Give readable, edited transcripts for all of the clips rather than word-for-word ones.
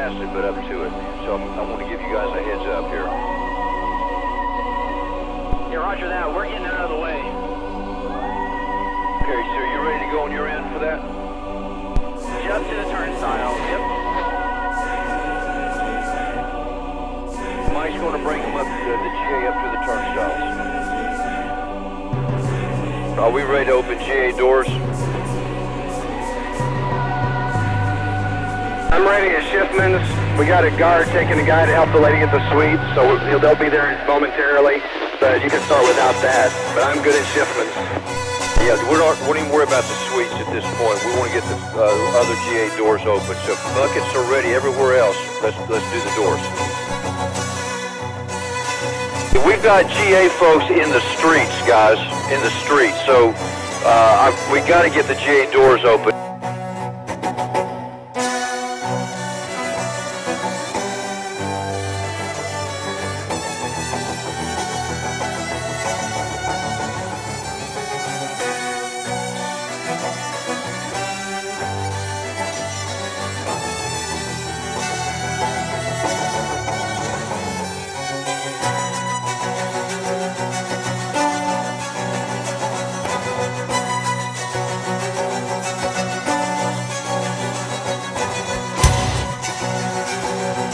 past it, but up to it. So I want to give you guys a heads up here. Yeah, roger that. We're getting out of the way. Okay, so you ready to go on your end for that? Just to the turnstile. Yep. Mike's going to bring them up to the GA up to the turnstiles. Are we ready to open GA doors? I'm ready at Schiffman's. We got a guard taking a guy to help the lady get the suite, so they'll be there momentarily. But you can start without that. But I'm good at Schiffman's. Yeah, we don't even worry about the suites at this point. We want to get the other GA doors open. So if buckets are ready everywhere else, let's do the doors. We've got GA folks in the streets, guys, in the streets. So we got to get the GA doors open.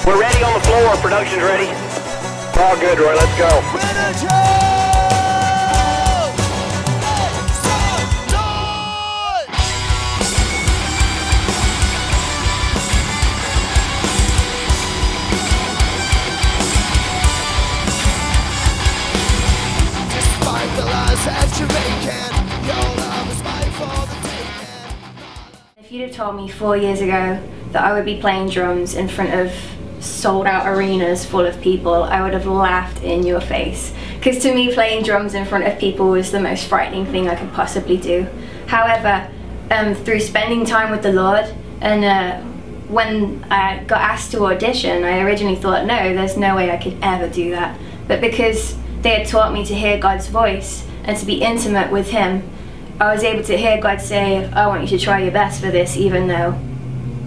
We're ready on the floor. Production's ready. All good, Roy. Let's go. Despite the lies that you're making, your love is mine for the taking. If you'd have told me 4 years ago that I would be playing drums in front of sold out arenas full of people, I would have laughed in your face. Because to me, playing drums in front of people was the most frightening thing I could possibly do. However, through spending time with the Lord, and when I got asked to audition, I originally thought, no, there's no way I could ever do that. But because they had taught me to hear God's voice and to be intimate with Him, I was able to hear God say, I want you to try your best for this, even though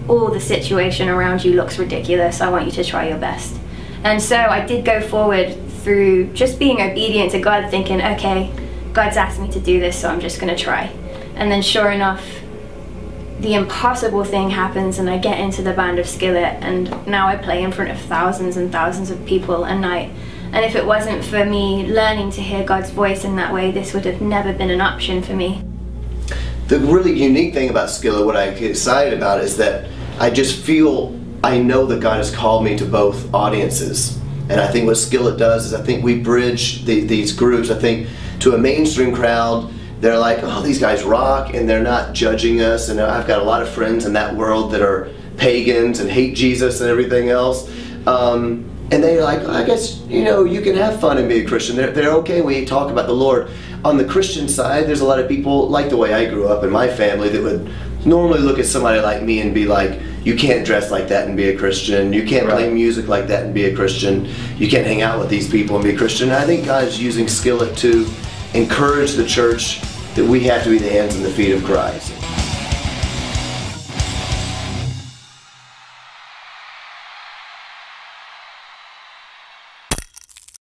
all the situation around you looks ridiculous. I want you to try your best. And so I did go forward through just being obedient to God, thinking, okay, God's asked me to do this, so I'm just going to try. And then sure enough, the impossible thing happens and I get into the band of Skillet, and now I play in front of thousands and thousands of people a night. And if it wasn't for me learning to hear God's voice in that way, this would have never been an option for me. The really unique thing about Skillet, what I get excited about, is that I just feel, I know that God has called me to both audiences. And I think what Skillet does is I think we bridge these groups. I think to a mainstream crowd, they're like, oh, these guys rock, and they're not judging us. And I've got a lot of friends in that world that are pagans and hate Jesus and everything else. And they're like, I guess, you know, you can have fun and be a Christian. They're okay when you talk about the Lord. On the Christian side, there's a lot of people, like the way I grew up in my family, that would normally look at somebody like me and be like, you can't dress like that and be a Christian. You can't play music like that and be a Christian. You can't hang out with these people and be a Christian. And I think God is using Skillet to encourage the church that we have to be the hands and the feet of Christ.